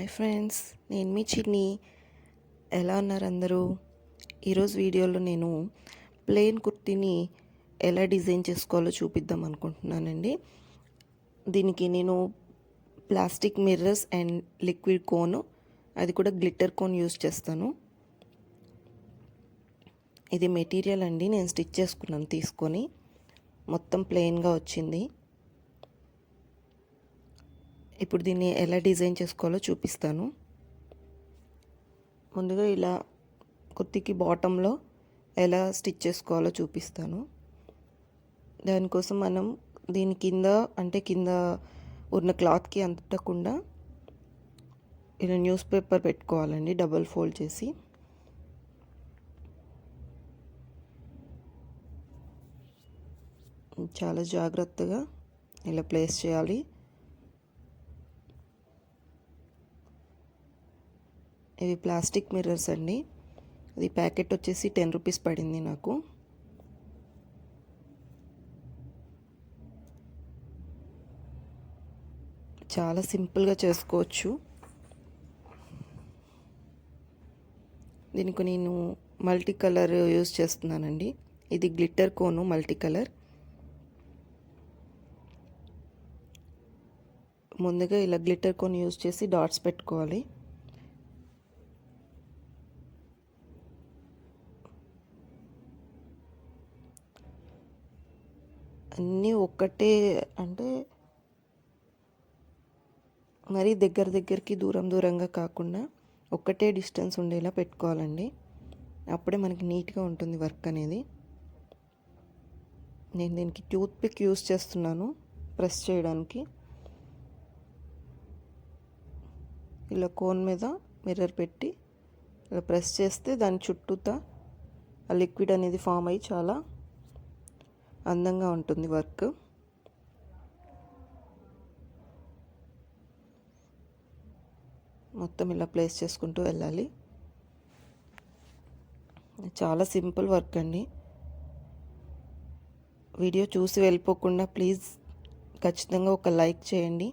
Hi friends, నేను మీ చిన్ని. ఎలా ఉన్నారు అందరూ? ఈరోజు వీడియోలో నేను ప్లెయిన్ కుర్తీని ఎలా డిజైన్ చేసుకోవాలో చూపిద్దాం అనుకుంటున్నానండి. దీనికి నేను plastic mirrors and liquid cone, అది కూడా గ్లిట్టర్ కోన్ యూస్ చేస్తాను. ఇది మెటీరియల్ అండి, నేను స్టిచ్ చేసుకున్నాను తీసుకొని. మొత్తం ప్లెయిన్గా వచ్చింది. ఇప్పుడు దీన్ని ఎలా డిజైన్ చేసుకోవాలో చూపిస్తాను. ముందుగా ఇలా కుర్తీకి బాటంలో ఎలా స్టిచ్ చేసుకోవాలో చూపిస్తాను. దానికోసం మనం దీని కింద ఉన్న క్లాత్కి అంతకుండా ఇలా న్యూస్ పేపర్ పెట్టుకోవాలండి, డబుల్ ఫోల్డ్ చేసి. చాలా జాగ్రత్తగా ఇలా ప్లేస్ చేయాలి. ఇవి ప్లాస్టిక్ మిర్రర్స్ అండి. ఇది ప్యాకెట్ వచ్చేసి 10 రూపీస్ పడింది నాకు. చాలా సింపుల్గా చేసుకోవచ్చు. దీనికి నేను మల్టీ కలర్ యూజ్ చేస్తున్నానండి. ఇది గ్లిట్టర్ కోను మల్టీ కలర్. ముందుగా ఇలా గ్లిట్టర్ కోన్ యూజ్ చేసి డాట్స్ పెట్టుకోవాలి. అన్నీ ఒక్కటే అంటే మరీ దగ్గరికి దూరంగా కాకుండా ఒక్కటే డిస్టెన్స్ ఉండేలా పెట్టుకోవాలండి. అప్పుడే మనకి నీట్గా ఉంటుంది వర్క్ అనేది. నేను దీనికి టూత్ పిక్ యూస్ చేస్తున్నాను ప్రెస్ చేయడానికి. ఇలా కోన్ మీద మిర్రర్ పెట్టి ఇలా ప్రెస్ చేస్తే దాని చుట్టూతా ఆ లిక్విడ్ అనేది ఫామ్ అయ్యి చాలా అందంగా ఉంటుంది వర్క్. మొత్తం ఇలా ప్లేస్ చేసుకుంటూ వెళ్ళాలి. చాలా సింపుల్ వర్క్ అండి. వీడియో చూసి వెళ్ళిపోకుండా ప్లీజ్ ఖచ్చితంగా ఒక లైక్ చేయండి.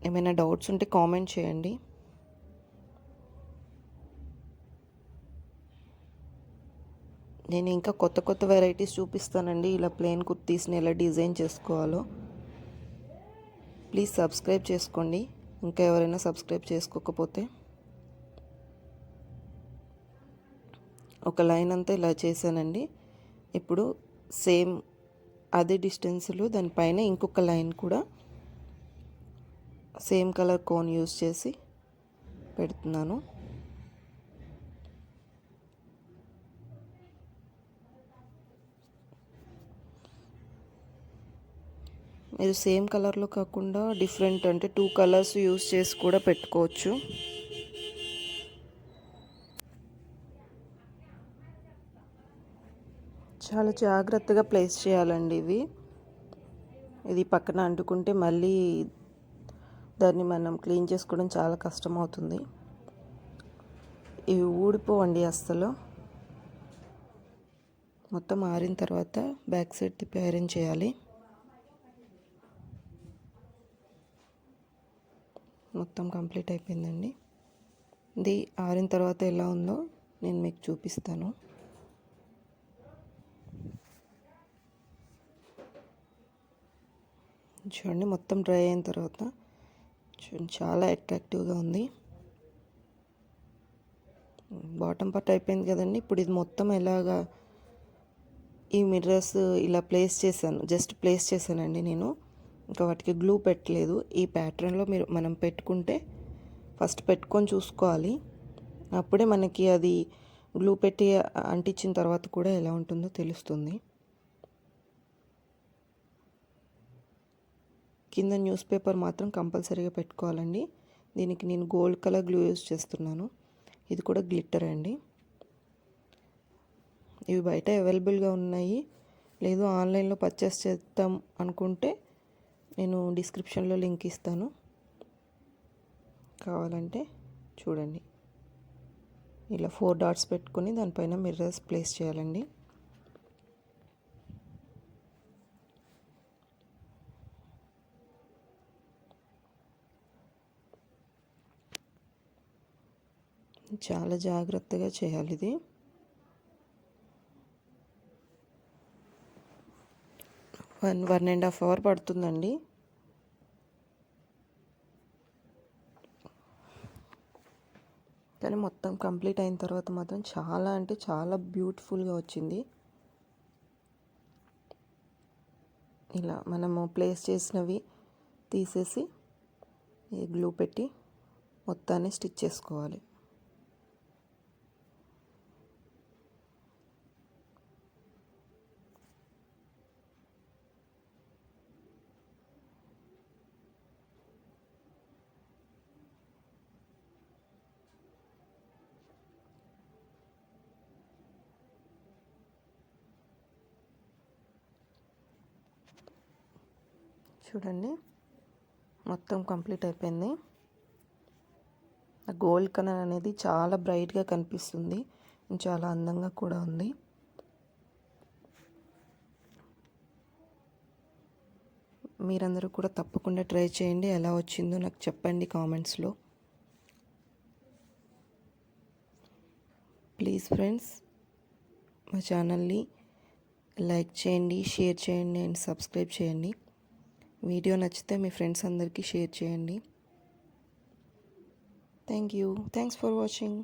ఏమైనా డౌట్స్ ఉంటే కామెంట్ చేయండి. నేను ఇంకా కొత్త వెరైటీస్ చూపిస్తానండి, ఇలా ప్లెయిన్ కుర్తీస్ని ఎలా డిజైన్ చేసుకోవాలో. ప్లీజ్ సబ్స్క్రైబ్ చేసుకోండి, ఇంకా ఎవరైనా సబ్స్క్రైబ్ చేసుకోకపోతే. ఒక లైన్ అంతా ఇలా చేశానండి. ఇప్పుడు సేమ్ అదే డిస్టెన్స్లో దానిపైన ఇంకొక లైన్ కూడా సేమ్ కలర్ కోన్ యూస్ చేసి పెడుతున్నాను. మీరు సేమ్ కలర్లో కాకుండా డిఫరెంట్ అంటే 2 కలర్స్ యూస్ చేసి కూడా పెట్టుకోవచ్చు. చాలా జాగ్రత్తగా ప్లేస్ చేయాలండి ఇవి. ఇది పక్కన అంటుకుంటే మళ్ళీ దాన్ని మనం క్లీన్ చేసుకోవడం చాలా కష్టం అవుతుంది. ఇవి ఊడిపోవండి అస్సలు. మొత్తం ఆరిన తర్వాత బ్యాక్ సైడ్ తిప్పి ఐరన్ చేయాలి. మొత్తం కంప్లీట్ అయిపోయిందండి. ఇది ఆరిన తర్వాత ఎలా ఉందో నేను మీకు చూపిస్తాను. చూడండి, మొత్తం డ్రై అయిన తర్వాత చూడండి చాలా అట్రాక్టివ్గా ఉంది. బాటమ్ పార్ట్ అయిపోయింది కదండి. ఇప్పుడు ఇది మొత్తం ఎలాగా ఈ మిర్రర్స్ ఇలా జస్ట్ ప్లేస్ చేశానండి నేను. ఇంకా వాటికి గ్లూ పెట్టలేదు. ఈ ప్యాటర్న్లో మనం పెట్టుకుంటే ఫస్ట్ పెట్టుకొని చూసుకోవాలి. అప్పుడే మనకి అది గ్లూ పెట్టి అంటించిన తర్వాత కూడా ఎలా ఉంటుందో తెలుస్తుంది. కింద న్యూస్ పేపర్ మాత్రం కంపల్సరీగా పెట్టుకోవాలండి. దీనికి నేను గోల్డ్ కలర్ గ్లూ యూజ్ చేస్తున్నాను. ఇది కూడా గ్లిట్టర్ అండి. ఇవి బయట అవైలబుల్గా ఉన్నాయి. లేదు ఆన్లైన్లో పర్చేస్ చేద్దాం అనుకుంటే నేను డిస్క్రిప్షన్లో లింక్ ఇస్తాను, కావాలంటే చూడండి. ఇలా 4 డాట్స్ పెట్టుకొని దానిపైన మిర్రర్స్ ప్లేస్ చేయాలండి. చాలా జాగ్రత్తగా చేయాలి ఇది. వన్ అండ్ హాఫ్ అవర్ పడుతుందండి. కానీ మొత్తం కంప్లీట్ అయిన తర్వాత మాత్రం చాలా అంటే చాలా బ్యూటిఫుల్గా వచ్చింది. ఇలా మనము ప్లేస్ చేసినవి తీసేసి ఈ గ్లూ పెట్టి మొత్తాన్ని స్టిచ్ చేసుకోవాలి. చూడండి మొత్తం కంప్లీట్ అయిపోయింది. గోల్డ్ కలర్ అనేది చాలా బ్రైట్గా కనిపిస్తుంది, చాలా అందంగా కూడా ఉంది. మీరందరూ కూడా తప్పకుండా ట్రై చేయండి. ఎలా వచ్చిందో నాకు చెప్పండి కామెంట్స్లో. ప్లీజ్ ఫ్రెండ్స్, మా ఛానల్ని లైక్ చేయండి, షేర్ చేయండి అండ్ సబ్స్క్రైబ్ చేయండి. వీడియో నచ్చితే మీ ఫ్రెండ్స్ అందరికీ షేర్ చేయండి. Thank you. Thanks for watching.